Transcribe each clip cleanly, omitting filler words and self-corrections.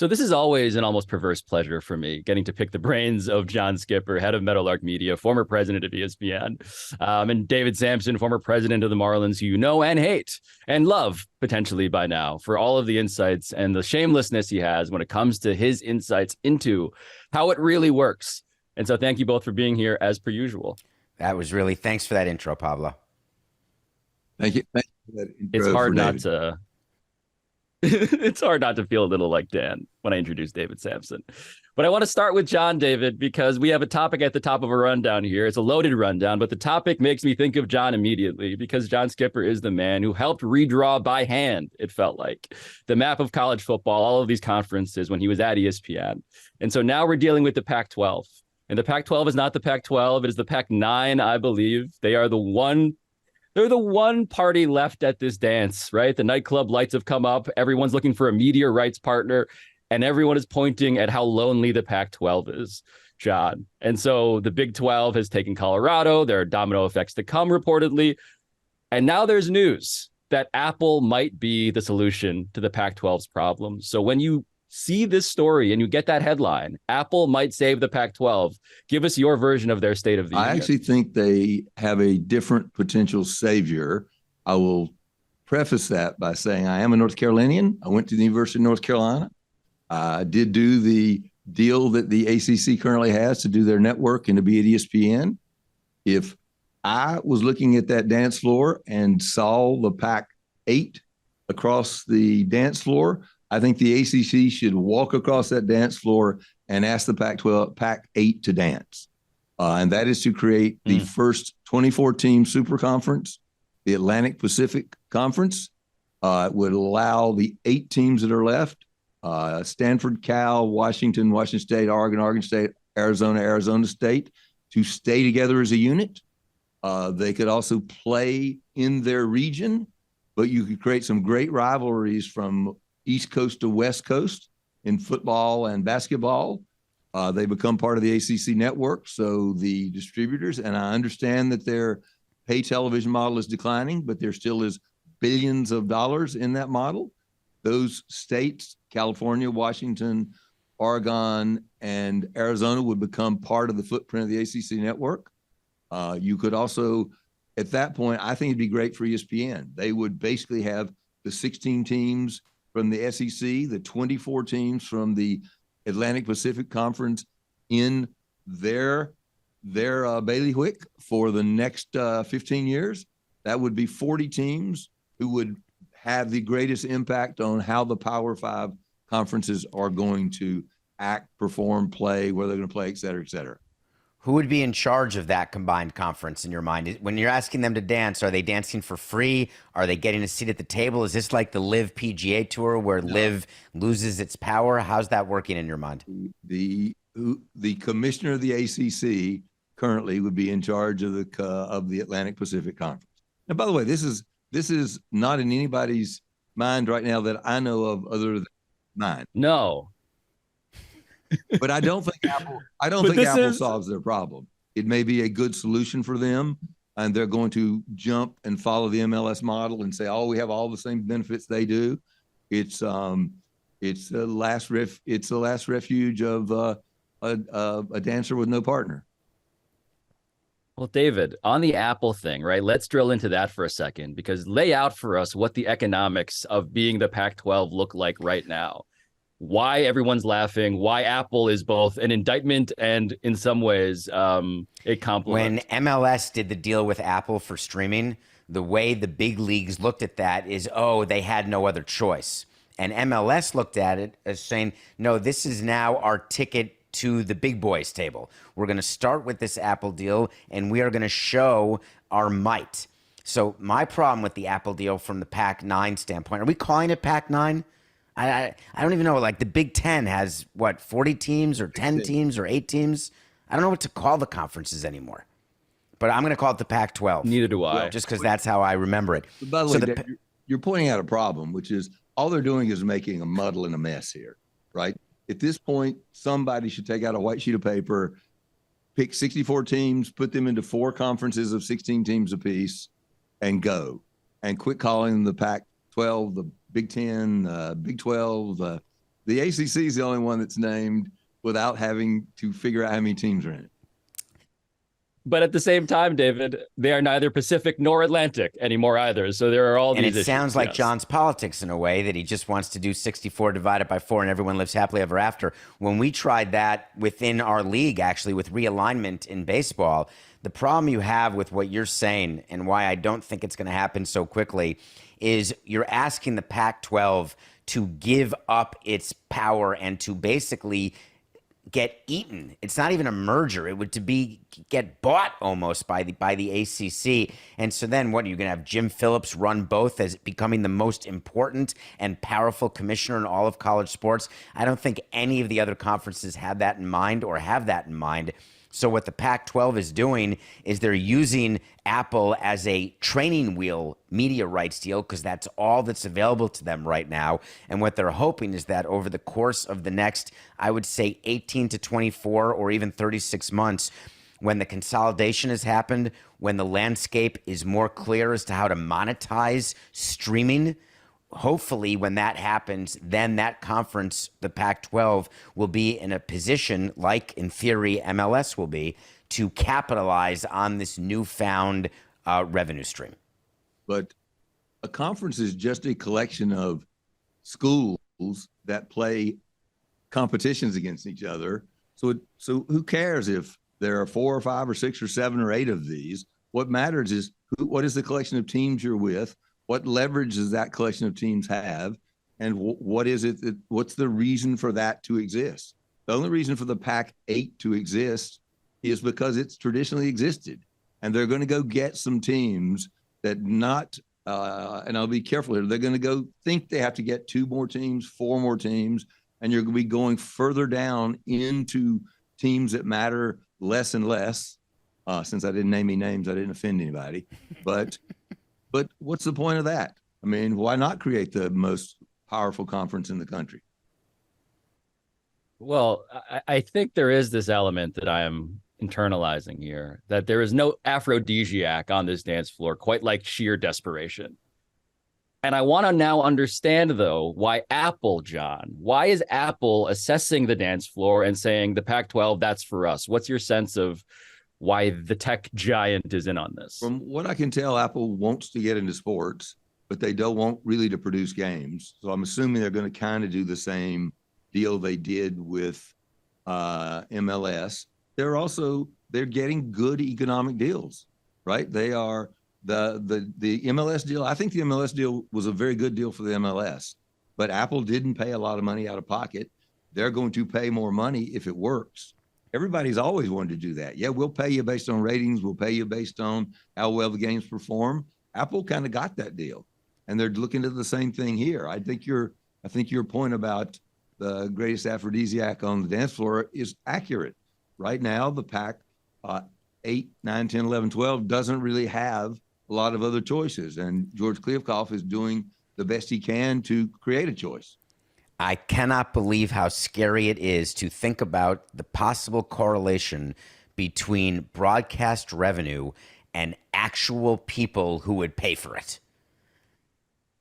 So this is always an almost perverse pleasure for me, getting to pick the brains of John Skipper, head of Meadowlark Media, former president of ESPN, and David Samson, former president of the Marlins, who you know and hate and love potentially by now, for all of the insights and the shamelessness he has when it comes to his insights into how it really works. And so thank you both for being here as per usual. Thanks for that intro, Pablo. Thank you. Thank you for that intro. It's hard not to... It's hard not to feel a little like Dan when I introduce David Samson. But I want to start with John, David, because we have a topic at the top of a rundown here. It's a loaded rundown, but the topic makes me think of John immediately because John Skipper is the man who helped redraw by hand, it felt like, the map of college football, all of these conferences when he was at ESPN. And so now we're dealing with the Pac-12. And the Pac-12 is not the Pac-12. It is the Pac-9, I believe. They're the one party left at this dance, right? The nightclub lights have come up. Everyone's looking for a media rights partner, and everyone is pointing at how lonely the Pac-12 is, John. And so the Big 12 has taken Colorado. There are domino effects to come, reportedly. And now there's news that Apple might be the solution to the Pac-12's problems. So when you see this story and you get that headline, Apple might save the Pac-12, give us your version of their state of the union. I actually think they have a different potential savior. I will preface that by saying I am a North Carolinian. I went to the University of North Carolina. I did do the deal that the ACC currently has to do their network and to be at ESPN. If I was looking at that dance floor and saw the Pac-8 across the dance floor, I think the ACC should walk across that dance floor and ask the Pac-12, Pac-8 to dance. And that is to create the first 24-team super conference, the Atlantic Pacific Conference. It would allow the 8 teams that are left, Stanford, Cal, Washington, Washington State, Oregon State, Arizona State, to stay together as a unit. They could also play in their region, but you could create some great rivalries from East Coast to West Coast in football and basketball. They become part of the ACC network. So the distributors, and I understand that their pay television model is declining, but there still is billions of dollars in that model. Those states, California, Washington, Oregon, and Arizona, would become part of the footprint of the ACC network. You could also, at that point, I think it'd be great for ESPN. They would basically have the 16 teams from the SEC, the 24 teams from the Atlantic Pacific Conference in their bailiwick for the next 15 years. That would be 40 teams who would have the greatest impact on how the Power 5 conferences are going to act, perform, play, where they're going to play, et cetera, et cetera. Who would be in charge of that combined conference in your mind? When you're asking them to dance, are they dancing for free? Are they getting a seat at the table? Is this like the LIV PGA Tour where LIV loses its power? How's that working in your mind? The commissioner of the ACC currently would be in charge of the Atlantic Pacific Conference. And by the way, this is not in anybody's mind right now that I know of other than mine. No. But I don't think Apple solves their problem. It may be a good solution for them, and they're going to jump and follow the MLS model and say, "Oh, we have all the same benefits they do." It's the last refuge of a dancer with no partner. Well, David, on the Apple thing, right? Let's drill into that for a second, because lay out for us what the economics of being the Pac-12 look like right now. Why everyone's laughing, why Apple is both an indictment and in some ways a compliment. When MLS did the deal with Apple for streaming, the way the big leagues looked at that is, oh, they had no other choice. And MLS looked at it as saying, no, this is now our ticket to the big boys table. We're going to start with this Apple deal, and we are going to show our might. So my problem with the Apple deal from the Pac-9 standpoint, are we calling it Pac-9? I don't even know. Like the Big Ten has, what, 40 teams or 10 teams or 8 teams? I don't know what to call the conferences anymore. But I'm going to call it the Pac-12. Neither do I. Just because that's how I remember it. By the way, you're pointing out a problem, which is all they're doing is making a muddle and a mess here, right? At this point, somebody should take out a white sheet of paper, pick 64 teams, put them into 4 conferences of 16 teams apiece, and go. And quit calling them the Pac-12, the Big Ten, Big 12, The ACC is the only one that's named without having to figure out how many teams are in it. But at the same time, David, they are neither Pacific nor Atlantic anymore either. So there are all and these it issues. sounds like yes. John's politics in a way, that he just wants to do 64 divided by 4 and everyone lives happily ever after. When we tried that within our league, actually, with realignment in baseball, the problem you have with what you're saying and why I don't think it's going to happen so quickly is you're asking the Pac-12 to give up its power and to basically get eaten. It's not even a merger. It would get bought almost by the ACC. And so then what, are you going to have Jim Phillips run both as becoming the most important and powerful commissioner in all of college sports? I don't think any of the other conferences have that in mind or have that in mind. So what the Pac-12 is doing is they're using Apple as a training wheel media rights deal, because that's all that's available to them right now. And what they're hoping is that over the course of the next, I would say 18 to 24 or even 36 months, when the consolidation has happened, when the landscape is more clear as to how to monetize streaming, hopefully when that happens, then that conference, the Pac-12, will be in a position, like in theory MLS will be, to capitalize on this newfound revenue stream. But a conference is just a collection of schools that play competitions against each other. So who cares if there are 4 or 5 or 6 or 7 or 8 of these? What matters is what is the collection of teams you're with? What leverage does that collection of teams have? And what's the reason for that to exist? The only reason for the Pac-8 to exist is because it's traditionally existed. And they're going to go get some teams that and I'll be careful here, they're going to go think they have to get 2 more teams, 4 more teams, and you're going to be going further down into teams that matter less and less. Since I didn't name any names, I didn't offend anybody. But what's the point of that? I mean, why not create the most powerful conference in the country? Well, I think there is this element that I am internalizing here, that there is no aphrodisiac on this dance floor, quite like sheer desperation. And I want to now understand, though, why is Apple assessing the dance floor and saying the Pac-12, that's for us? What's your sense of why the tech giant is in on this? From what I can tell, Apple wants to get into sports, but they don't want really to produce games. So I'm assuming they're going to kind of do the same deal they did with MLS. They're getting good economic deals, right? They are the MLS deal. I think the MLS deal was a very good deal for the MLS, but Apple didn't pay a lot of money out of pocket. They're going to pay more money if it works. Everybody's always wanted to do that. Yeah, we'll pay you based on ratings. We'll pay you based on how well the games perform. Apple kind of got that deal, and they're looking at the same thing here. I think your point about the greatest aphrodisiac on the dance floor is accurate. Right now, the Pac 8, 9, 10, 11, 12 doesn't really have a lot of other choices, and George Kliavkoff is doing the best he can to create a choice. I cannot believe how scary it is to think about the possible correlation between broadcast revenue and actual people who would pay for it.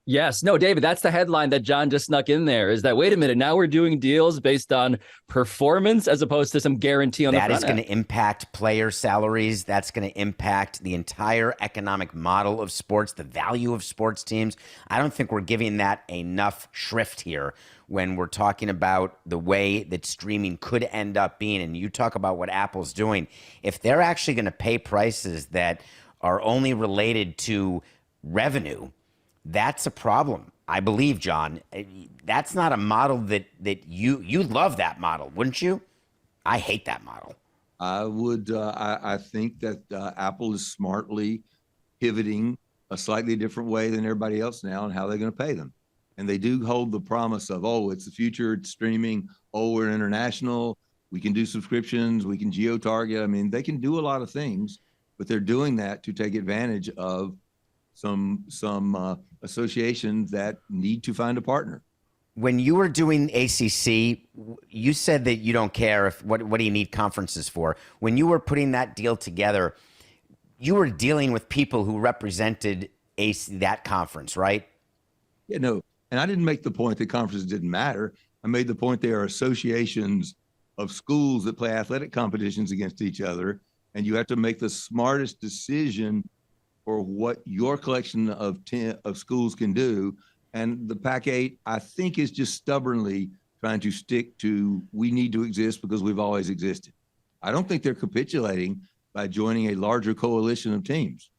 Yes. No, David, that's the headline that John just snuck in there, is that, wait a minute, now we're doing deals based on performance as opposed to some guarantee on the front end. That is going to impact player salaries. That's going to impact the entire economic model of sports, the value of sports teams. I don't think we're giving that enough shrift here when we're talking about the way that streaming could end up being. And you talk about what Apple's doing. If they're actually going to pay prices that are only related to revenue, that's a problem. I believe, John, that's not a model that you love that model, wouldn't you? I hate that model. I would. I think that Apple is smartly pivoting a slightly different way than everybody else now and how they're going to pay them. And they do hold the promise of, oh, it's the future, it's streaming, oh, we're international, we can do subscriptions, we can geo-target. I mean, they can do a lot of things, but they're doing that to take advantage of some associations that need to find a partner. When you were doing ACC, you said that you don't care if what do you need conferences for? When you were putting that deal together, you were dealing with people who represented that conference, right? Yeah, no. And I didn't make the point that conferences didn't matter. I made the point they are associations of schools that play athletic competitions against each other, and you have to make the smartest decision for what your collection of schools can do. And the Pac-8, I think, is just stubbornly trying to stick to, we need to exist because we've always existed. I don't think they're capitulating by joining a larger coalition of teams.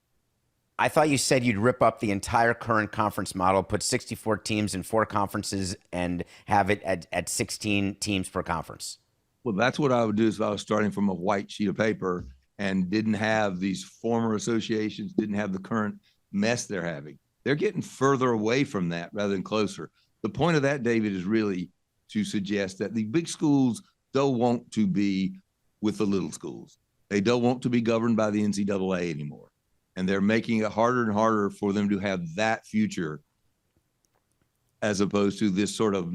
I thought you said you'd rip up the entire current conference model, put 64 teams in 4 conferences, and have it at 16 teams per conference. Well, that's what I would do if I was starting from a white sheet of paper and didn't have these former associations, didn't have the current mess they're having. They're getting further away from that rather than closer. The point of that, David, is really to suggest that the big schools don't want to be with the little schools. They don't want to be governed by the NCAA anymore. And they're making it harder and harder for them to have that future, as opposed to this sort of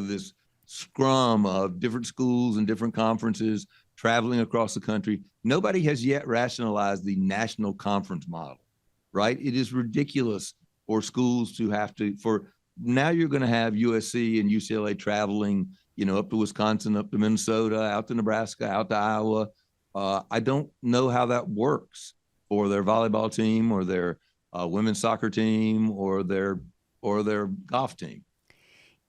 this scrum of different schools and different conferences traveling across the country. Nobody has yet rationalized the national conference model, right? It is ridiculous for schools to have to, now you're going to have USC and UCLA traveling, up to Wisconsin, up to Minnesota, out to Nebraska, out to Iowa. I don't know how that works for their volleyball team or their women's soccer team or their golf team.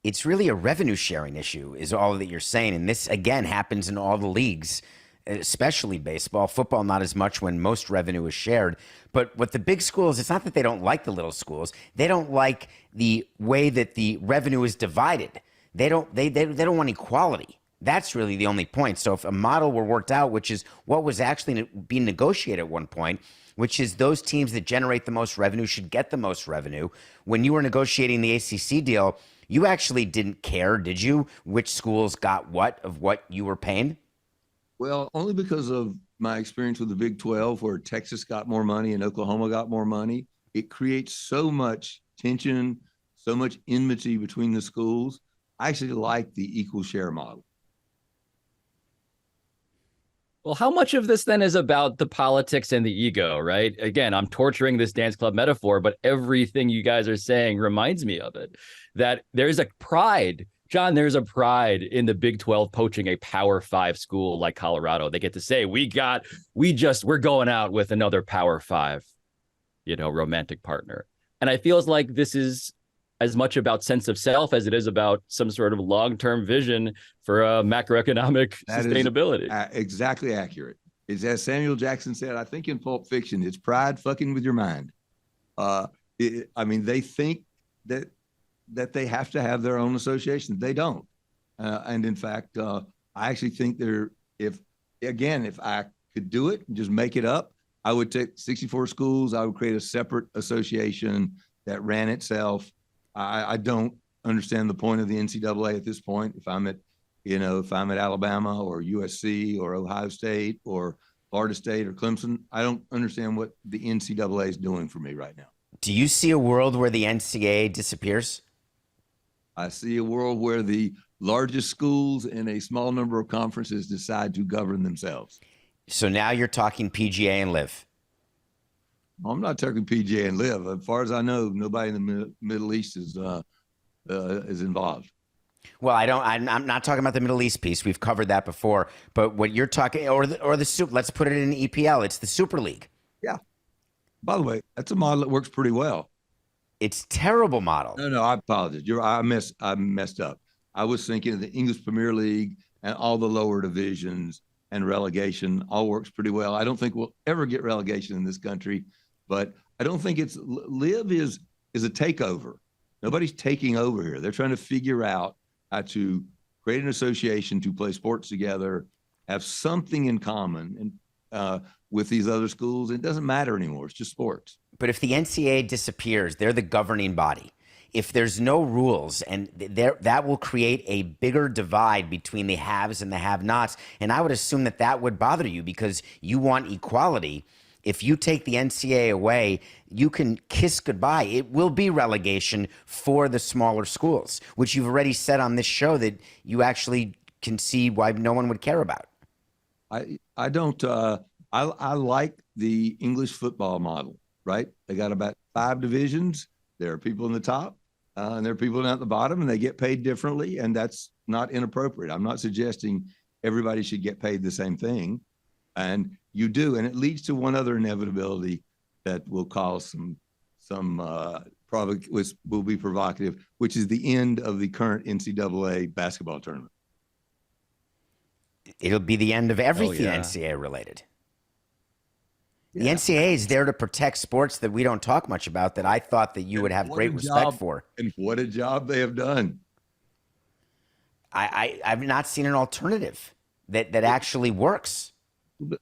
It's really a revenue sharing issue is all that you're saying. And this, again, happens in all the leagues, especially baseball. Football, not as much when most revenue is shared. But what the big schools, it's not that they don't like the little schools. They don't like the way that the revenue is divided. They don't want equality. That's really the only point. So if a model were worked out, which is what was actually being negotiated at one point, which is those teams that generate the most revenue should get the most revenue. When you were negotiating the ACC deal, you actually didn't care, did you, which schools got what of what you were paying? Well, only because of my experience with the Big 12, where Texas got more money and Oklahoma got more money. It creates so much tension, so much enmity between the schools. I actually like the equal share model. Well, how much of this then is about the politics and the ego, right? Again, I'm torturing this dance club metaphor, but everything you guys are saying reminds me of it. That there's a pride, John, there's a pride in the Big 12 poaching a Power 5 school like Colorado. They get to say, we're going out with another Power 5, romantic partner. And I feels like this is as much about sense of self as it is about some sort of long-term vision for macroeconomic sustainability. Exactly accurate. It's as Samuel Jackson said, I think in Pulp Fiction, it's pride fucking with your mind. They think that they have to have their own association. They don't. And in fact, I actually think if I could do it and just make it up, I would take 64 schools. I would create a separate association that ran itself. I don't understand the point of the NCAA at this point. If I'm at Alabama or USC or Ohio State or Florida State or Clemson, I don't understand what the NCAA is doing for me right now. Do you see a world where the NCAA disappears? I see a world where the largest schools in a small number of conferences decide to govern themselves. So now you're talking PGA and LIV. I'm not talking PGA and LIV. As far as I know, nobody in the Middle East is involved. Well, I'm not talking about the Middle East piece. We've covered that before. But what you're talking, or the super. Let's put it in EPL. It's the Super League. Yeah. By the way, that's a model that works pretty well. It's terrible model. No, I apologize. I messed up. I was thinking of the English Premier League and all the lower divisions and relegation all works pretty well. I don't think we'll ever get relegation in this country. But I don't think LIV is a takeover. Nobody's taking over here. They're trying to figure out how to create an association to play sports together, have something in common with these other schools. It doesn't matter anymore. It's just sports. But if the NCAA disappears, they're the governing body. If there's no rules, and that will create a bigger divide between the haves and the have-nots. And I would assume that would bother you because you want equality. If you take the NCAA away, you can kiss goodbye. It will be relegation for the smaller schools, which you've already said on this show that you actually can see why no one would care about. I don't. I like the English football model, right? They got about 5 divisions. There are people in the top. And there are people down at the bottom, and they get paid differently, and that's not inappropriate. I'm not suggesting everybody should get paid the same thing, and you do, and it leads to one other inevitability that will cause will be provocative, which is the end of the current NCAA basketball tournament. It'll be the end of everything NCAA related. The NCAA is there to protect sports that we don't talk much about, that I thought that you would have great respect for. And what a job they have done. I've not seen an alternative that actually works.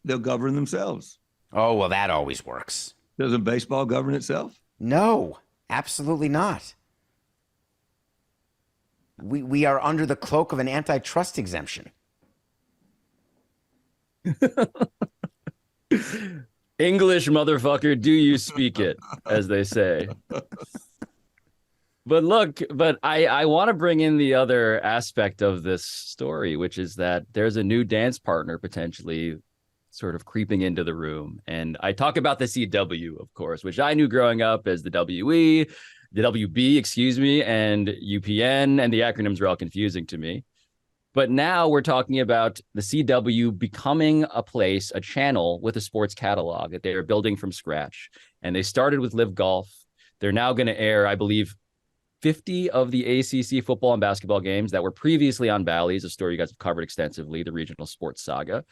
They'll govern themselves. Oh, well, that always works. Doesn't baseball govern itself? No, absolutely not. We are under the cloak of an antitrust exemption. English, motherfucker, do you speak it, as they say. But look, I want to bring in the other aspect of this story, which is that there's a new dance partner potentially sort of creeping into the room. And I talk about the CW, of course, which I knew growing up as the WE, the WB, excuse me, and UPN, and the acronyms were all confusing to me. But now we're talking about the CW becoming a place, a channel with a sports catalog that they are building from scratch. And they started with LIV Golf. They're now going to air, I believe, 50 of the ACC football and basketball games that were previously on Bally's, a story you guys have covered extensively, the regional sports saga.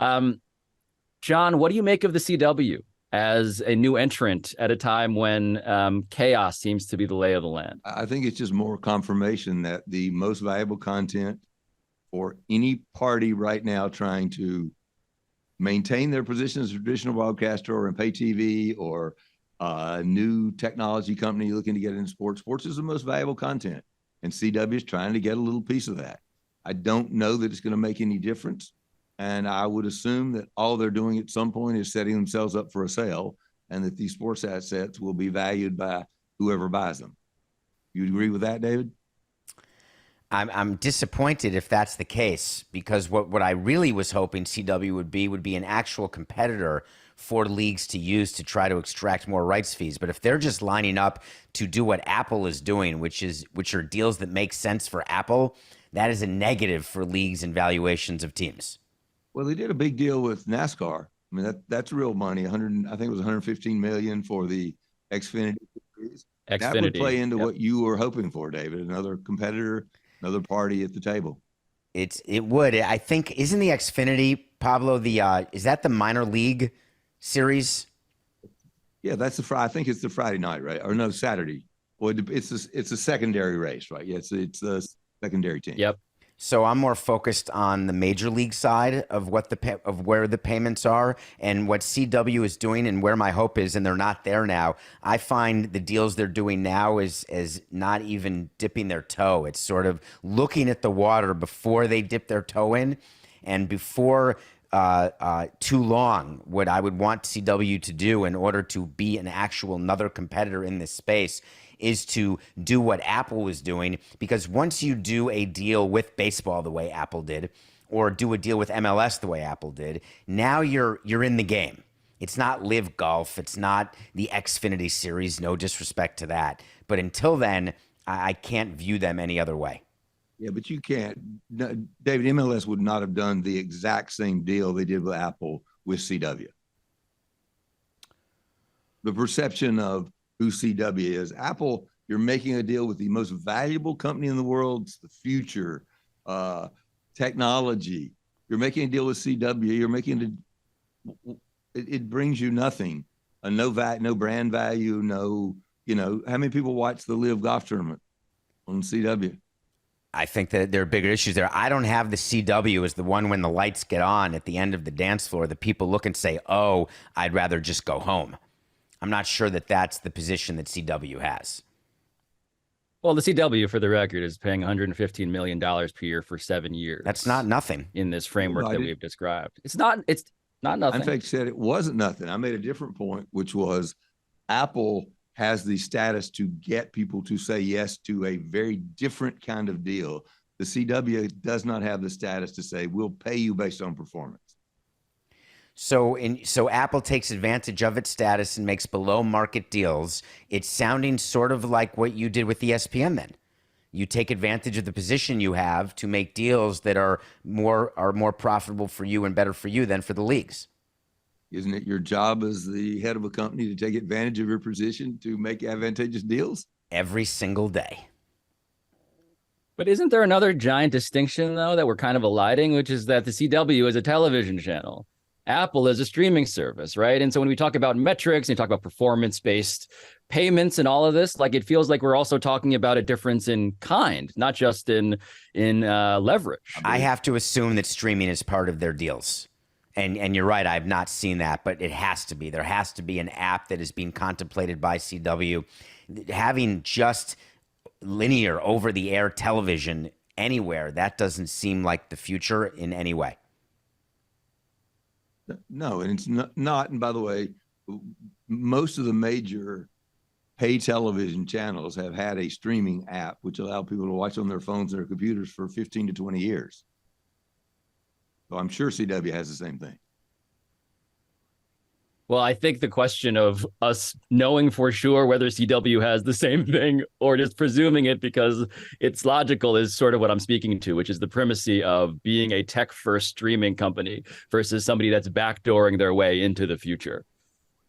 John, what do you make of the CW as a new entrant at a time when chaos seems to be the lay of the land? I think it's just more confirmation that the most valuable content for any party right now trying to maintain their position as a traditional broadcaster or in pay TV or a new technology company looking to get into sports. Sports is the most valuable content, and CW is trying to get a little piece of that. I don't know that it's going to make any difference, and I would assume that all they're doing at some point is setting themselves up for a sale, and that these sports assets will be valued by whoever buys them. You agree with that, David? I'm disappointed if that's the case, because what I really was hoping CW would be an actual competitor for leagues to use to try to extract more rights fees. But if they're just lining up to do what Apple is doing, which are deals that make sense for Apple, that is a negative for leagues and valuations of teams. Well, they did a big deal with NASCAR. I mean, that's real money. I think it was 115 million for the Xfinity series. That would play into what you were hoping for, David. Another competitor, another party at the table. It would. I think, isn't the Xfinity, Pablo, is that the minor league series? Yeah, I think it's the Friday night, right? Or no, Saturday. Well, it's a secondary race, right? Yeah, it's the secondary team. Yep. So I'm more focused on the major league side of where the payments are and what CW is doing and where my hope is, and they're not there now. I find the deals they're doing now is not even dipping their toe. It's sort of looking at the water before they dip their toe in, and before too long, what I would want CW to do in order to be another competitor in this space is to do what Apple was doing, because once you do a deal with baseball the way Apple did, or do a deal with MLS the way Apple did, now you're in the game. It's not LIV Golf, it's not the Xfinity series, no disrespect to that. But until then, I can't view them any other way. Yeah, but you can't. David, MLS would not have done the exact same deal they did with Apple with CW. The perception of who CW is. Apple, you're making a deal with the most valuable company in the world, it's the future, technology. You're making a deal with CW. You're making it brings you nothing, no brand value, no. How many people watch the LIV Golf tournament on CW? I think that there are bigger issues there. I don't have the CW as the one when the lights get on at the end of the dance floor, the people look and say, "Oh, I'd rather just go home." I'm not sure that that's the position that CW has. Well, the CW, for the record, is paying $115 million per year for 7 years. That's not nothing in this framework that we've described. It's not nothing. In fact, said it wasn't nothing. I made a different point, which was Apple has the status to get people to say yes to a very different kind of deal. The CW does not have the status to say, we'll pay you based on performance. So Apple takes advantage of its status and makes below market deals. It's sounding sort of like what you did with ESPN then. You take advantage of the position you have to make deals that are more profitable for you and better for you than for the leagues. Isn't it your job as the head of a company to take advantage of your position to make advantageous deals? Every single day. But isn't there another giant distinction, though, that we're kind of eliding, which is that the CW is a television channel. Apple is a streaming service, right? And so when we talk about metrics and talk about performance-based payments and all of this, like it feels like we're also talking about a difference in kind, not just in leverage. I have to assume that streaming is part of their deals. And you're right, I've not seen that, but it has to be. There has to be an app that is being contemplated by CW. Having just linear over-the-air television anywhere, that doesn't seem like the future in any way. No, and it's not. And by the way, most of the major pay television channels have had a streaming app, which allow people to watch on their phones and their computers for 15 to 20 years. So I'm sure CW has the same thing. Well, I think the question of us knowing for sure whether CW has the same thing or just presuming it because it's logical is sort of what I'm speaking to, which is the primacy of being a tech-first streaming company versus somebody that's backdooring their way into the future.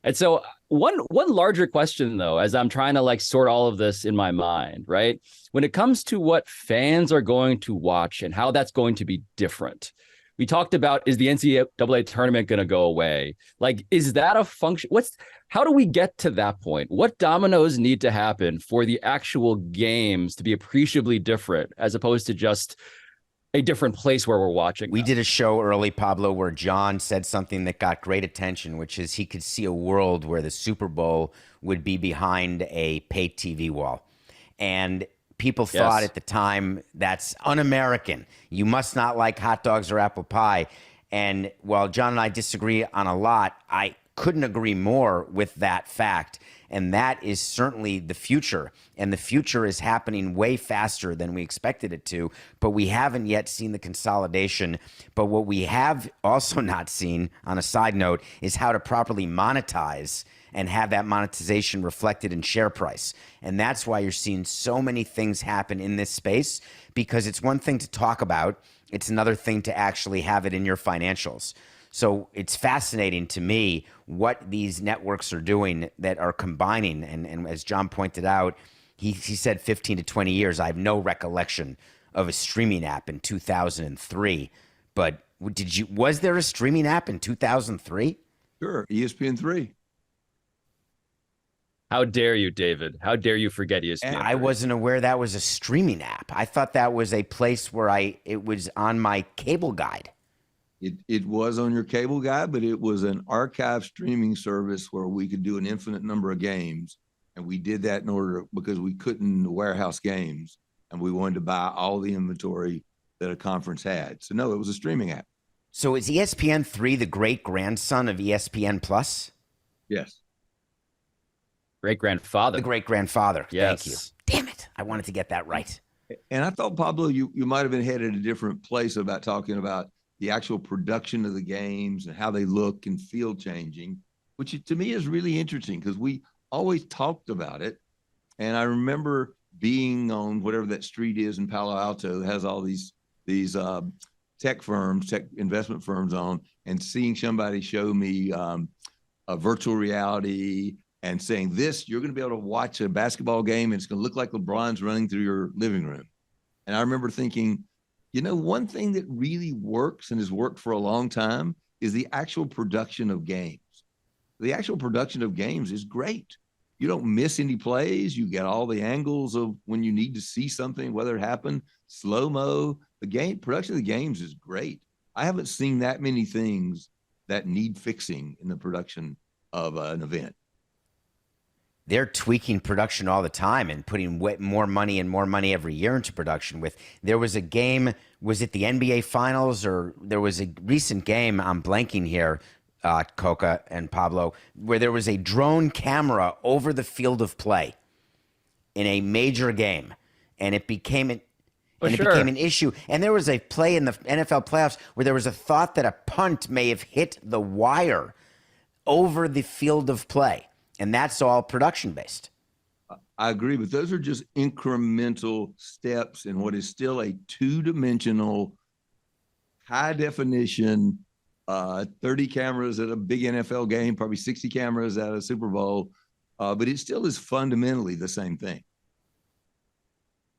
And so one larger question, though, as I'm trying to like sort all of this in my mind, right? When it comes to what fans are going to watch and how that's going to be different, we talked about, is the NCAA tournament going to go away? Like, is that a function? How do we get to that point? What dominoes need to happen for the actual games to be appreciably different as opposed to just a different place where we're watching them? We did a show early, Pablo, where John said something that got great attention, which is he could see a world where the Super Bowl would be behind a pay TV wall. And people thought at the time, that's un-American. You must not like hot dogs or apple pie. And while John and I disagree on a lot, I couldn't agree more with that fact. And that is certainly the future. And the future is happening way faster than we expected it to. But we haven't yet seen the consolidation. But what we have also not seen, on a side note, is how to properly monetize and have that monetization reflected in share price. And that's why you're seeing so many things happen in this space, because it's one thing to talk about. It's another thing to actually have it in your financials. So it's fascinating to me what these networks are doing that are combining. And as John pointed out, he said 15 to 20 years. I have no recollection of a streaming app in 2003. But was there a streaming app in 2003? Sure, ESPN3. How dare you, David? How dare you forget ESPN? I wasn't aware that was a streaming app. I thought that was a place where it was on my cable guide. It was on your cable guide, but it was an archive streaming service where we could do an infinite number of games. And we did that in order because we couldn't warehouse games and we wanted to buy all the inventory that a conference had. So no, it was a streaming app. So is ESPN3 the great grandson of ESPN Plus? Yes. Great-grandfather. The great-grandfather. Yes. Thank you. Damn it. I wanted to get that right. And I thought, Pablo, you might have been headed a different place about talking about the actual production of the games and how they look and feel changing, which to me is really interesting because we always talked about it. And I remember being on whatever that street is in Palo Alto that has all these tech investment firms on, and seeing somebody show me a virtual reality and saying, you're going to be able to watch a basketball game and it's going to look like LeBron's running through your living room. And I remember thinking, one thing that really works and has worked for a long time is the actual production of games. The actual production of games is great. You don't miss any plays. You get all the angles of when you need to see something, whether it happened, slow-mo. The production of the games is great. I haven't seen that many things that need fixing in the production of an event. They're tweaking production all the time and putting more money and more money every year into production. There was a game, was it the NBA Finals, or there was a recent game, I'm blanking here, Coca and Pablo, where there was a drone camera over the field of play in a major game, and it became and it became an issue. And there was a play in the NFL playoffs where there was a thought that a punt may have hit the wire over the field of play. And that's all production-based. I agree, but those are just incremental steps in what is still a two-dimensional, high-definition, 30 cameras at a big NFL game, probably 60 cameras at a Super Bowl, but it still is fundamentally the same thing.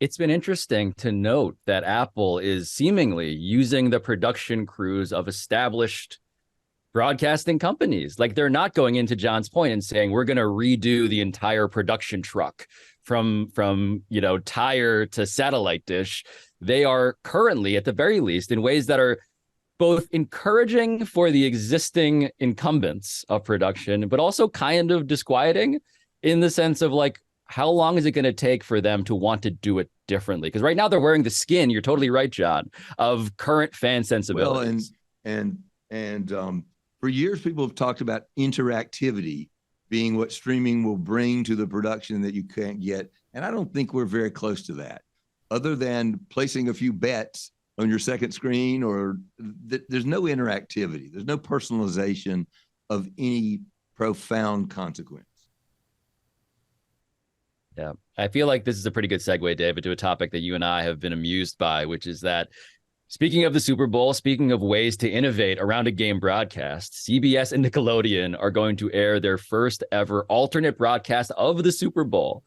It's been interesting to note that Apple is seemingly using the production crews of established broadcasting companies. Like, they're not going into John's point and saying, we're going to redo the entire production truck from tire to satellite dish. They are currently, at the very least, in ways that are both encouraging for the existing incumbents of production, but also kind of disquieting in the sense of, like, how long is it going to take for them to want to do it differently? Because right now they're wearing the skin, you're totally right, John, of current fan sensibilities. Well, and for years, people have talked about interactivity being what streaming will bring to the production that you can't get. And I don't think we're very close to that, other than placing a few bets on your second screen, or there's no interactivity. There's no personalization of any profound consequence. Yeah, I feel like this is a pretty good segue, David, to a topic that you and I have been amused by, which is that, speaking of the Super Bowl, speaking of ways to innovate around a game broadcast, CBS and Nickelodeon are going to air their first ever alternate broadcast of the Super Bowl.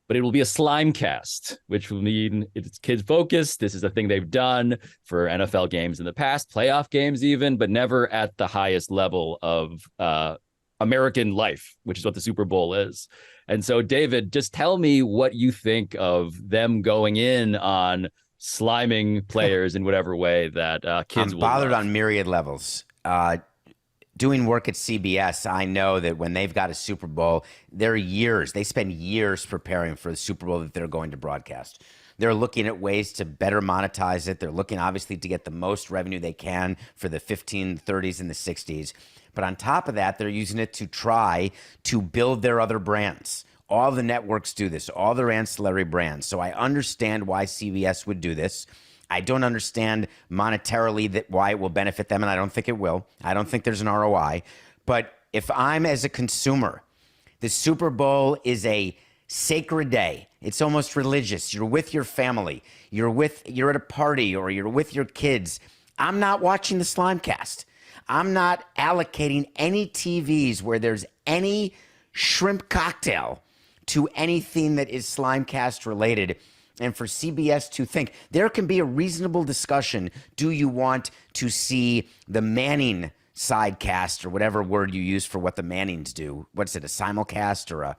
But it will be a SlimeCast, which will mean it's kids focused. This is a thing they've done for NFL games in the past, playoff games even, but never at the highest level of American life, which is what the Super Bowl is. And so, David, just tell me what you think of them going in on sliming players in whatever way that kids will. I'm bothered on myriad levels. Doing work at CBS, I know that when they've got a Super Bowl, they spend years preparing for the Super Bowl that they're going to broadcast. They're looking at ways to better monetize it. They're looking, obviously, to get the most revenue they can for the 1530s and the 60s. But on top of that, they're using it to try to build their other brands. All the networks do this, all their ancillary brands. So I understand why CBS would do this. I don't understand monetarily why it will benefit them, and I don't think it will. I don't think there's an ROI. But if I'm, as a consumer, the Super Bowl is a sacred day. It's almost religious. You're with your family. You're at a party, or you're with your kids. I'm not watching the SlimeCast. I'm not allocating any TVs where there's any shrimp cocktail to anything that is SlimeCast related. And for CBS to think, there can be a reasonable discussion. Do you want to see the Manning sidecast, or whatever word you use for what the Mannings do? What's it, a simulcast or a...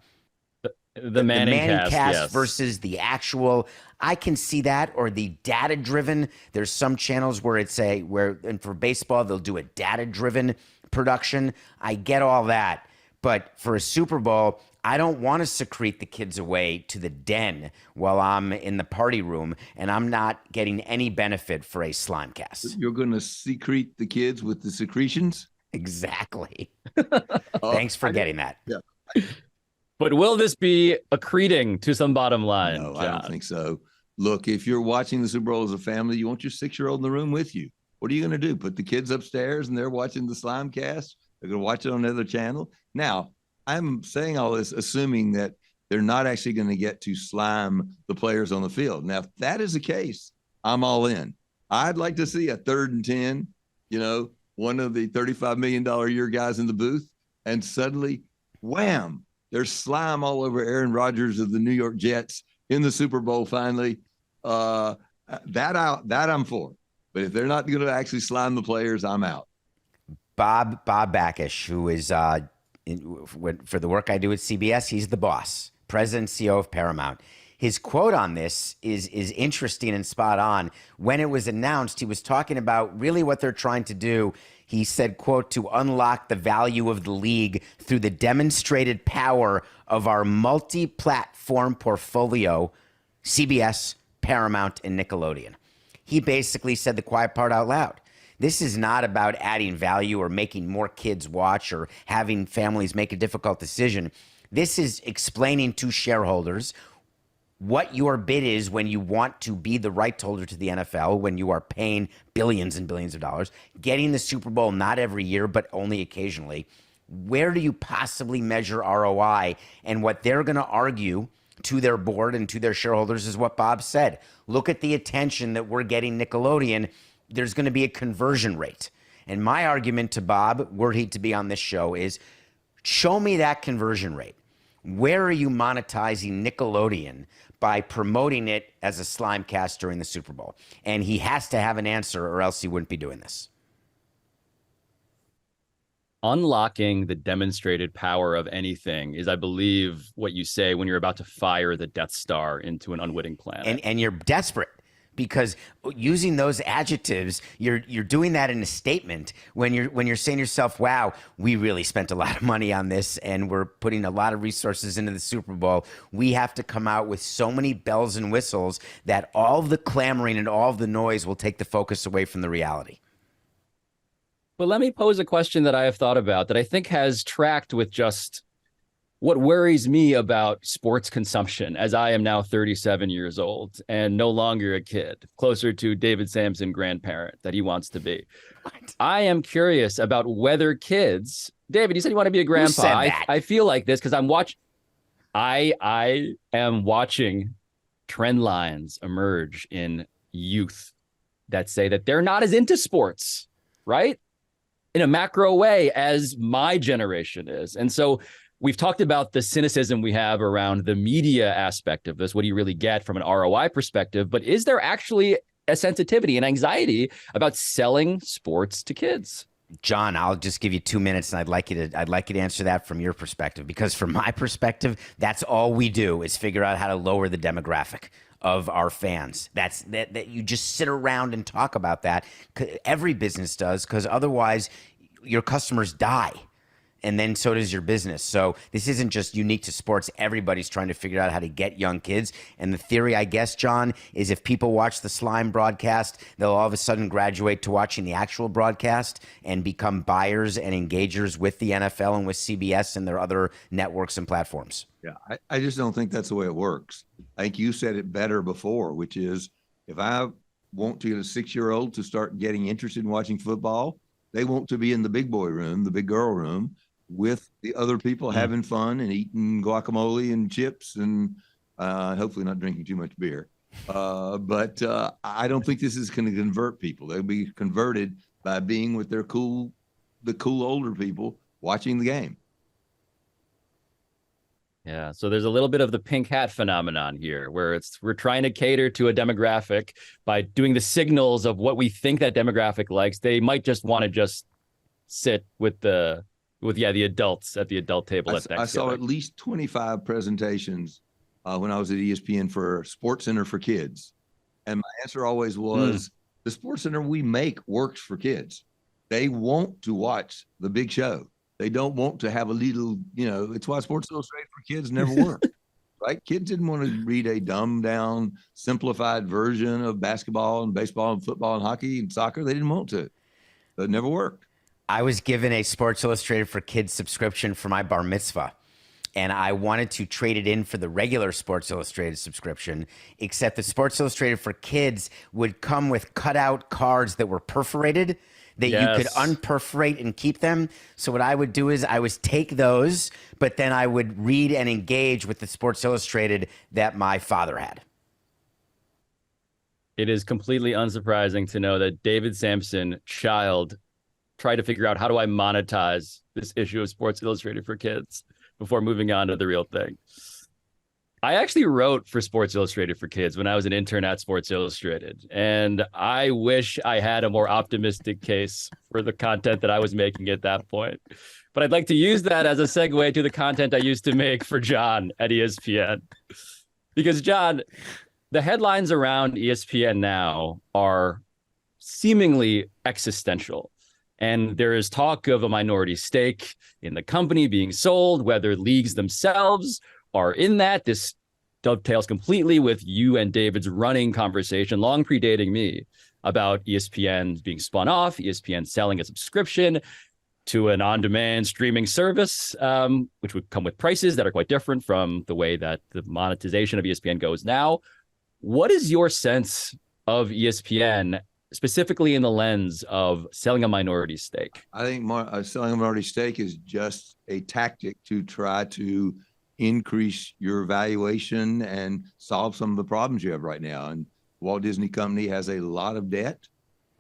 The Manning cast, yes, versus the actual. I can see that, or the data driven. There's some channels where and for baseball, they'll do a data driven production. I get all that. But for a Super Bowl, I don't want to secrete the kids away to the den while I'm in the party room, and I'm not getting any benefit for a SlimeCast. You're going to secrete the kids with the secretions? Exactly. Thanks for getting that. Yeah. But will this be accreting to some bottom line? No, John? I don't think so. Look, if you're watching the Super Bowl as a family, you want your 6-year-old in the room with you. What are you going to do? Put the kids upstairs and they're watching the SlimeCast? They're going to watch it on another channel? Now, I'm saying all this assuming that they're not actually going to get to slime the players on the field. Now, if that is the case, I'm all in. I'd like to see a 3rd and 10, one of the $35 million a year guys in the booth, and suddenly, wham, there's slime all over Aaron Rodgers of the New York Jets in the Super Bowl finally. That I'm for. But if they're not going to actually slime the players, I'm out. Bob Backish, who is for the work I do at CBS, he's the boss, president and CEO of Paramount. His quote on this is interesting and spot on. When it was announced, he was talking about really what they're trying to do. He said, quote, to unlock the value of the league through the demonstrated power of our multi-platform portfolio, CBS, Paramount, and Nickelodeon. He basically said the quiet part out loud. This is not about adding value or making more kids watch or having families make a difficult decision. This is explaining to shareholders what your bid is when you want to be the rights holder to the NFL, when you are paying billions and billions of dollars, getting the Super Bowl not every year, but only occasionally. Where do you possibly measure ROI? And what they're going to argue to their board and to their shareholders is what Bob said. Look at the attention that we're getting Nickelodeon. There's going to be a conversion rate. And my argument to Bob, were he to be on this show, is show me that conversion rate. Where are you monetizing Nickelodeon by promoting it as a SlimeCast during the Super Bowl? And he has to have an answer or else he wouldn't be doing this. Unlocking the demonstrated power of anything is, I believe, what you say when you're about to fire the Death Star into an unwitting planet. And you're desperate, because using those adjectives, you're doing that in a statement when you're saying to yourself, wow, we really spent a lot of money on this and we're putting a lot of resources into the Super Bowl. We have to come out with so many bells and whistles that all of the clamoring and all of the noise will take the focus away from the reality. But let me pose a question that I have thought about that I think has tracked with just what worries me about sports consumption, as I am now 37 years old and no longer a kid, closer to David Samson grandparent that he wants to be. What? I am curious about whether kids, David, you said you want to be a grandpa. Who said that? I feel like this because I am watching trend lines emerge in youth that say that they're not as into sports, right? In a macro way as my generation is. And so we've talked about the cynicism we have around the media aspect of this. What do you really get from an ROI perspective? But is there actually a sensitivity and anxiety about selling sports to kids? John, I'll just give you 2 minutes, and I'd like you to answer that from your perspective, because from my perspective, that's all we do is figure out how to lower the demographic of our fans. That you just sit around and talk about that. Every business does, because otherwise your customers die. And then so does your business. So this isn't just unique to sports. Everybody's trying to figure out how to get young kids. And the theory, I guess, John, is if people watch the Slime broadcast, they'll all of a sudden graduate to watching the actual broadcast and become buyers and engagers with the NFL and with CBS and their other networks and platforms. Yeah, I just don't think that's the way it works. I think you said it better before, which is if I want to get a 6-year-old to start getting interested in watching football, they want to be in the big boy room, the big girl room, with the other people having fun and eating guacamole and chips and hopefully not drinking too much beer. But I don't think this is going to convert people. They'll be converted by being with the cool older people watching the game. Yeah, so there's a little bit of the pink hat phenomenon here, where we're trying to cater to a demographic by doing the signals of what we think that demographic likes. They might just want to just sit with the adults at the adult table. I saw at least 25 presentations when I was at ESPN for Sports Center for Kids. And my answer always was, the Sports Center we make works for kids. They want to watch the big show. They don't want to have a little, it's why Sports Illustrated for Kids never worked, right? Kids didn't want to read a dumbed down, simplified version of basketball and baseball and football and hockey and soccer. They didn't want to. So it never worked. I was given a Sports Illustrated for Kids subscription for my bar mitzvah, and I wanted to trade it in for the regular Sports Illustrated subscription, except the Sports Illustrated for Kids would come with cutout cards that were perforated that you could unperforate and keep them. So what I would do is I would take those, but then I would read and engage with the Sports Illustrated that my father had. It is completely unsurprising to know that David Samson, child, tried to figure out how do I monetize this issue of Sports Illustrated for Kids before moving on to the real thing. I actually wrote for Sports Illustrated for Kids when I was an intern at Sports Illustrated, and I wish I had a more optimistic case for the content that I was making at that point. But I'd like to use that as a segue to the content I used to make for John at ESPN. Because, John, the headlines around ESPN now are seemingly existential. And there is talk of a minority stake in the company being sold, whether leagues themselves are in that. This dovetails completely with you and David's running conversation, long predating me, about ESPN being spun off, ESPN selling a subscription. to an on-demand streaming service, which would come with prices that are quite different from the way that the monetization of ESPN goes now. What is your sense of ESPN, specifically in the lens of selling a minority stake? I think selling a minority stake is just a tactic to try to increase your valuation and solve some of the problems you have right now. And Walt Disney Company has a lot of debt.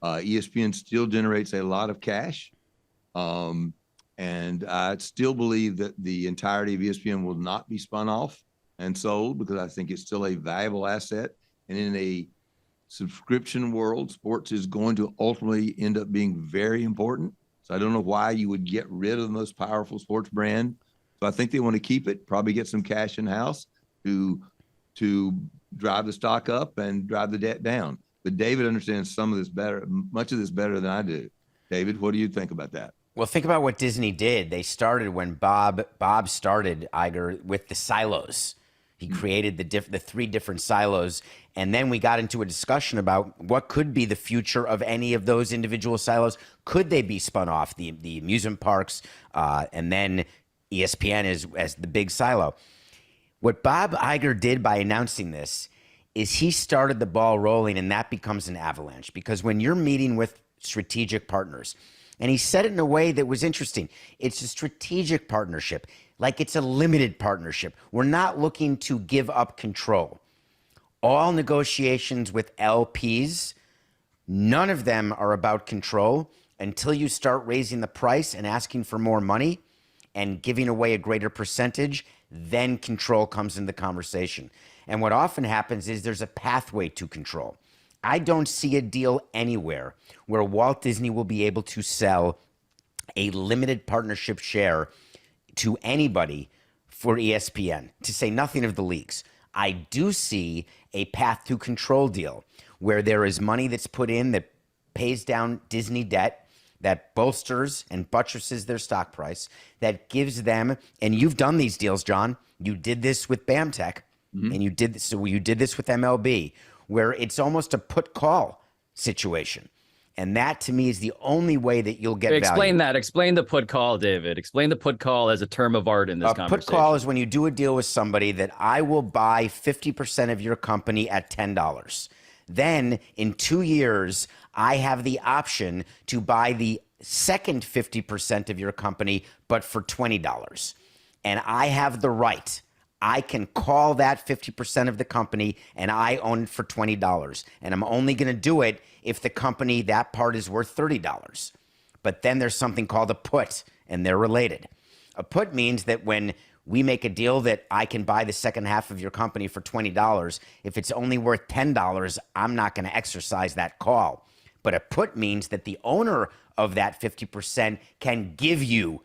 ESPN still generates a lot of cash. And I still believe that the entirety of ESPN will not be spun off and sold, because I think it's still a valuable asset. And in a subscription world, sports is going to ultimately end up being very important. So I don't know why you would get rid of the most powerful sports brand. So I think they want to keep it, probably get some cash in house to drive the stock up and drive the debt down. But David understands some of this better, much of this better than I do. David, what do you think about that? Well, think about what Disney did. They started when Bob started Iger with the silos. He created the three different silos, and then we got into a discussion about what could be the future of any of those individual silos. Could they be spun off, the amusement parks, and then ESPN as the big silo? What Bob Iger did by announcing this is he started the ball rolling, and that becomes an avalanche, because when you're meeting with strategic partners, and he said it in a way that was interesting. It's a strategic partnership, like it's a limited partnership. We're not looking to give up control. All negotiations with LPs, none of them are about control until you start raising the price and asking for more money and giving away a greater percentage. Then control comes into the conversation. And what often happens is there's a pathway to control. I don't see a deal anywhere where Walt Disney will be able to sell a limited partnership share to anybody for ESPN, to say nothing of the leagues. I do see a path to control deal where there is money that's put in that pays down Disney debt, that bolsters and buttresses their stock price, that gives them, and you've done these deals, John. You did this with BAMTech, and you did this with MLB, where it's almost a put-call situation. And that, to me, is the only way that you'll get Explain value. that. Explain the put call, David. Explain the put call as a term of art in this conversation. Put call is when you do a deal with somebody that I will buy 50% of your company at $10. Then, in 2 years, I have the option to buy the second 50% of your company, but for $20. And I have the right. I can call that 50% of the company, and I own it for $20. And I'm only going to do it if the company, that part is worth $30. But then there's something called a put, and they're related. A put means that when we make a deal that I can buy the second half of your company for $20, if it's only worth $10, I'm not going to exercise that call. But a put means that the owner of that 50% can give you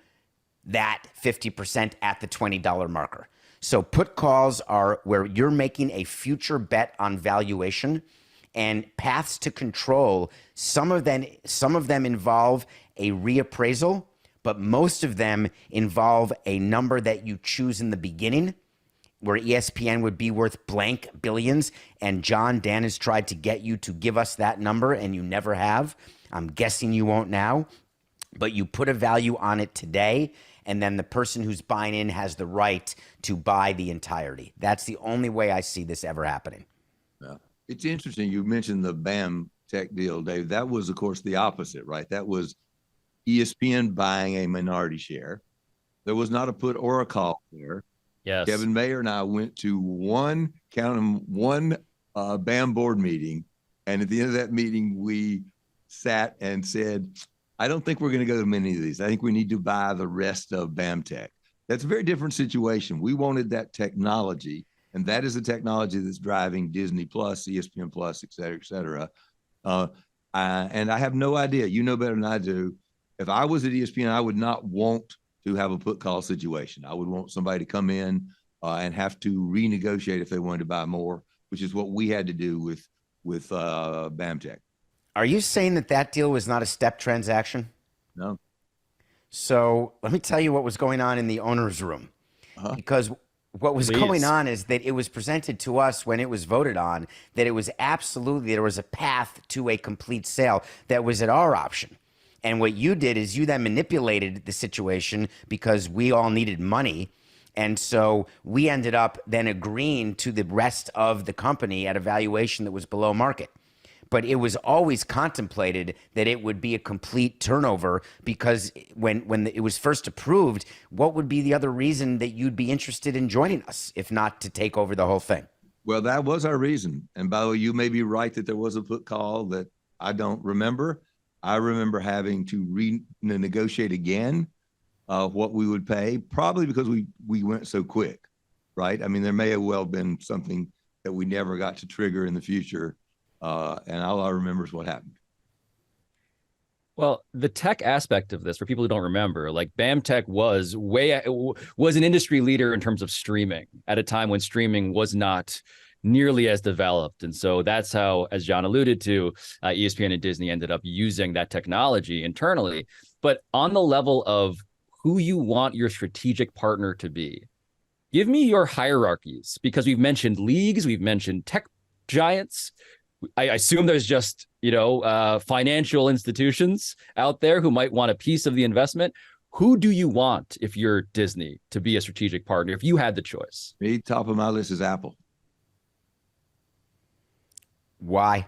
that 50% at the $20 marker. So put calls are where you're making a future bet on valuation, and paths to control. Some of them involve a reappraisal, but most of them involve a number that you choose in the beginning, where ESPN would be worth blank billions, and Dan has tried to get you to give us that number, and you never have. I'm guessing you won't now, but you put a value on it today, and then the person who's buying in has the right to buy the entirety. That's the only way I see this ever happening. Yeah. It's interesting. You mentioned the BAM Tech deal, Dave. That was, of course, the opposite, right? That was ESPN buying a minority share. There was not a put or a call there. Yes. Kevin Mayer and I went to one BAM board meeting. And at the end of that meeting, we sat and said, I don't think we're going to go to many of these. I think we need to buy the rest of BAM Tech. That's a very different situation. We wanted that technology, and that is the technology that's driving Disney Plus, ESPN Plus, et cetera, et cetera. And I have no idea. You know better than I do. If I was at ESPN, I would not want to have a put call situation. I would want somebody to come in and have to renegotiate if they wanted to buy more, which is what we had to do with BAM Tech. Are you saying that deal was not a step transaction? No. So let me tell you what was going on in the owner's room. Because what was going on is that it was presented to us when it was voted on that it was absolutely, there was a path to a complete sale that was at our option. And what you did is you then manipulated the situation because we all needed money. And so we ended up then agreeing to the rest of the company at a valuation that was below market. But it was always contemplated that it would be a complete turnover, because when it was first approved, what would be the other reason that you'd be interested in joining us, if not to take over the whole thing? Well, that was our reason. And by the way, you may be right that there was a put call that I don't remember. I remember having to renegotiate again what we would pay, probably because we went so quick, right? I mean, there may have well been something that we never got to trigger in the future. And all I remember is what happened. Well, the tech aspect of this, for people who don't remember, like BAMTech was an industry leader in terms of streaming at a time when streaming was not nearly as developed. And so that's how, as John alluded to, ESPN and Disney ended up using that technology internally. But on the level of who you want your strategic partner to be, give me your hierarchies, because we've mentioned leagues, we've mentioned tech giants. I assume there's just, financial institutions out there who might want a piece of the investment. Who do you want, if you're Disney, to be a strategic partner, if you had the choice? Me, top of my list is Apple. Why?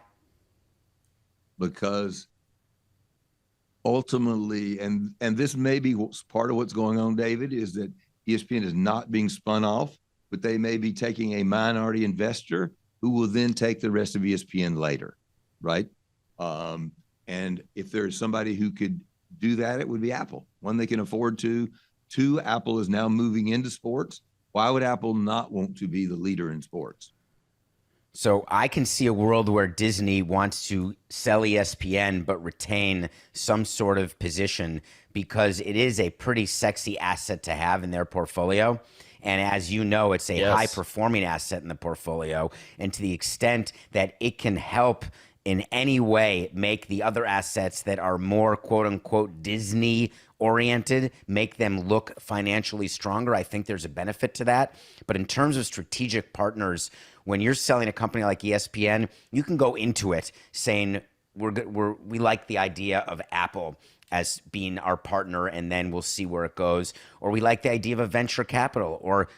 Because ultimately, and this may be part of what's going on, David, is that ESPN is not being spun off, but they may be taking a minority investor who will then take the rest of ESPN later, right? And if there's somebody who could do that, it would be Apple. One, they can afford to. Two, Apple is now moving into sports. Why would Apple not want to be the leader in sports? So I can see a world where Disney wants to sell ESPN but retain some sort of position, because it is a pretty sexy asset to have in their portfolio. And as you know, it's a high-performing asset in the portfolio. And to the extent that it can help in any way make the other assets that are more quote-unquote Disney-oriented, make them look financially stronger, I think there's a benefit to that. But in terms of strategic partners, when you're selling a company like ESPN, you can go into it saying, we like the idea of Apple as being our partner, and then we'll see where it goes. Or we like the idea of a venture capital or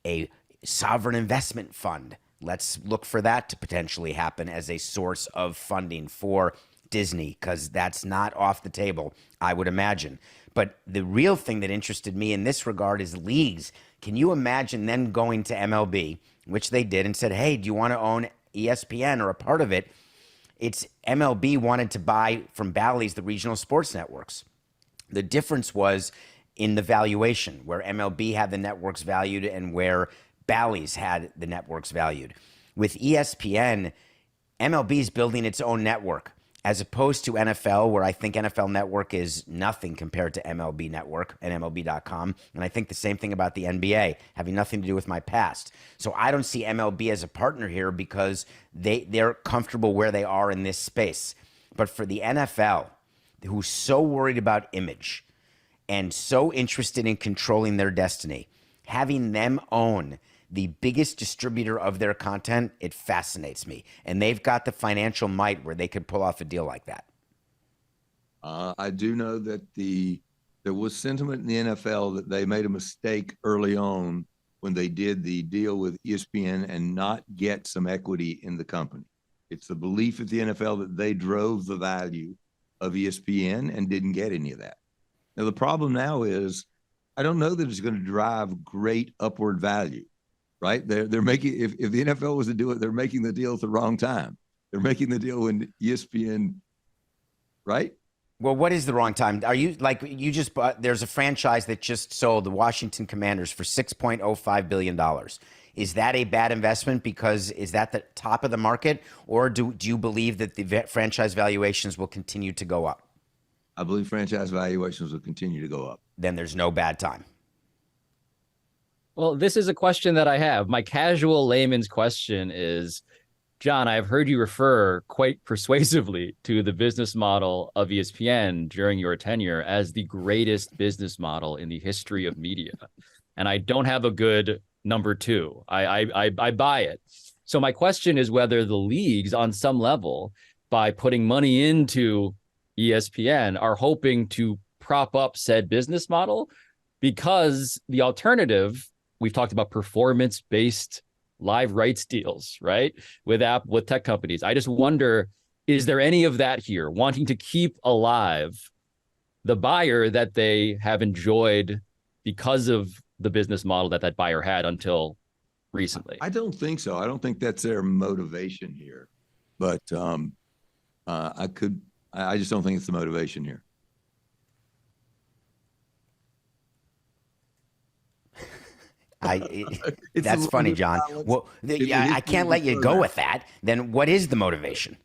a sovereign investment fund. Let's look for that to potentially happen as a source of funding for Disney, because that's not off the table, I would imagine. But the real thing that interested me in this regard is leagues. Can you imagine them going to MLB, which they did, and said, hey, do you want to own ESPN or a part of it? It's MLB wanted to buy from Bally's the regional sports networks. The difference was in the valuation, where MLB had the networks valued and where Bally's had the networks valued. With ESPN, MLB is building its own network, as opposed to NFL, where I think NFL Network is nothing compared to MLB Network and MLB.com. And I think the same thing about the NBA, having nothing to do with my past. So I don't see MLB as a partner here, because they're comfortable where they are in this space. But for the NFL, who's so worried about image and so interested in controlling their destiny, having them own the biggest distributor of their content, it fascinates me. And they've got the financial might where they could pull off a deal like that. I do know that there was sentiment in the NFL that they made a mistake early on when they did the deal with ESPN and not get some equity in the company. It's the belief at the NFL that they drove the value of ESPN and didn't get any of that. Now, the problem now is, I don't know that it's going to drive great upward value. Right? They're making, if the NFL was to do it, they're making the deal at the wrong time. They're making the deal when ESPN, right? Well, what is the wrong time? Are you like, you just bought, there's a franchise that just sold the Washington Commanders for $6.05 billion. Is that a bad investment because is that the top of the market? Or do you believe that the franchise valuations will continue to go up? I believe franchise valuations will continue to go up. Then there's no bad time. Well, this is a question that I have. My casual layman's question is, John, I've heard you refer quite persuasively to the business model of ESPN during your tenure as the greatest business model in the history of media. And I don't have a good number two. I buy it. So my question is whether the leagues on some level, by putting money into ESPN are hoping to prop up said business model, because the alternative, we've talked about performance-based live rights deals, right? With tech companies. I just wonder, is there any of that here, wanting to keep alive the buyer that they have enjoyed because of the business model that buyer had until recently? I don't think so. I don't think that's their motivation here, but I just don't think it's the motivation here. That's funny, John. Well, I can't let you go with that. Then what is the motivation?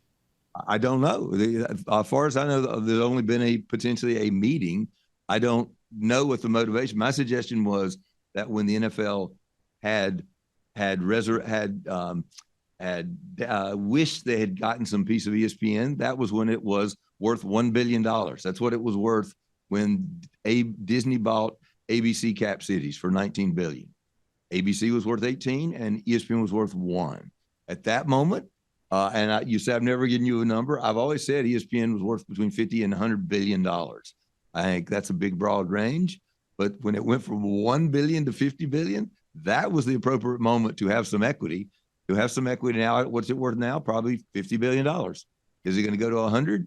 I don't know. As far as I know, there's only been potentially a meeting. I don't know what the motivation. My suggestion was that when the NFL had wished they had gotten some piece of ESPN, that was when it was worth $1 billion. That's what it was worth when Disney bought ABC Cap Cities for $19 billion. ABC was worth 18 and ESPN was worth 1 at that moment. You said I've never given you a number. I've always said ESPN was worth between 50 and $100 billion. I think that's a big, broad range. But when it went from 1 billion to 50 billion, that was the appropriate moment to have some equity. To have some equity now, what's it worth now? Probably $50 billion. Is it going to go to 100?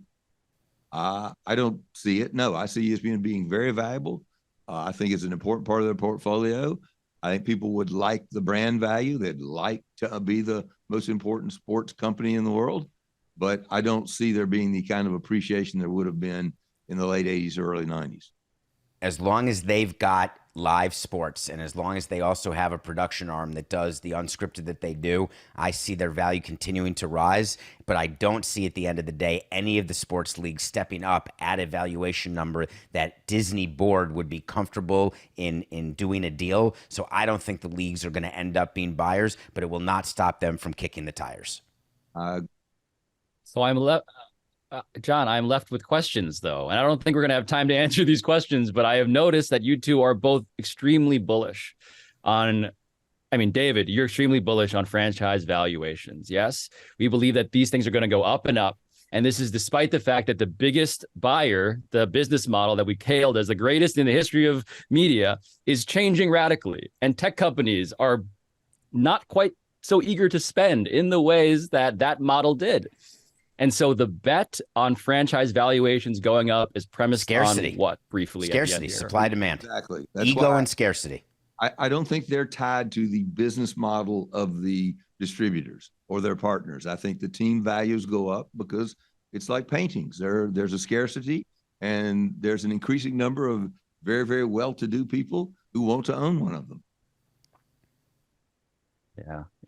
I don't see it. No, I see ESPN being very valuable. I think it's an important part of their portfolio. I think people would like the brand value. They'd like to be the most important sports company in the world. But I don't see there being the kind of appreciation there would have been in the late 80s or early 90s. As long as they've got live sports and as long as they also have a production arm that does the unscripted that they do, I see their value continuing to rise. But I don't see at the end of the day any of the sports leagues stepping up at a valuation number that Disney board would be comfortable in doing a deal. So I don't think the leagues are going to end up being buyers, but it will not stop them from kicking the tires. So I'm left. John, I'm left with questions, though, and I don't think we're going to have time to answer these questions, but I have noticed that you two are both extremely bullish on, David, you're extremely bullish on franchise valuations. Yes, we believe that these things are going to go up and up. And this is despite the fact that the biggest buyer, the business model that we hailed as the greatest in the history of media, is changing radically. And tech companies are not quite so eager to spend in the ways that model did. And so the bet on franchise valuations going up is premised scarcity. On what, briefly? Scarcity, supply, demand. Exactly. That's Ego and scarcity. I don't think they're tied to the business model of the distributors or their partners. I think the team values go up because it's like paintings. There's a scarcity and there's an increasing number of very, very well-to-do people who want to own one of them.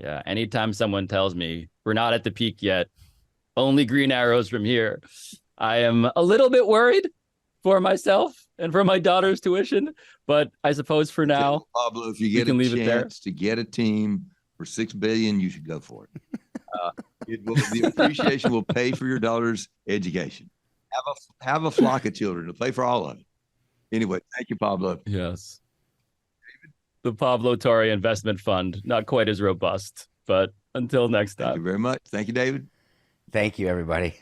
Yeah. Anytime someone tells me we're not at the peak yet, only green arrows from here, I am a little bit worried for myself and for my daughter's tuition. But I suppose for now, Pablo, if you get a chance to get a team for $6 billion, you should go for it. The appreciation will pay for your daughter's education. Have a flock of children to pay for all of it. Anyway, thank you, Pablo. Yes. The Pablo Torre Investment Fund, not quite as robust, but until next time. Thank you very much. Thank you, David. Thank you, everybody.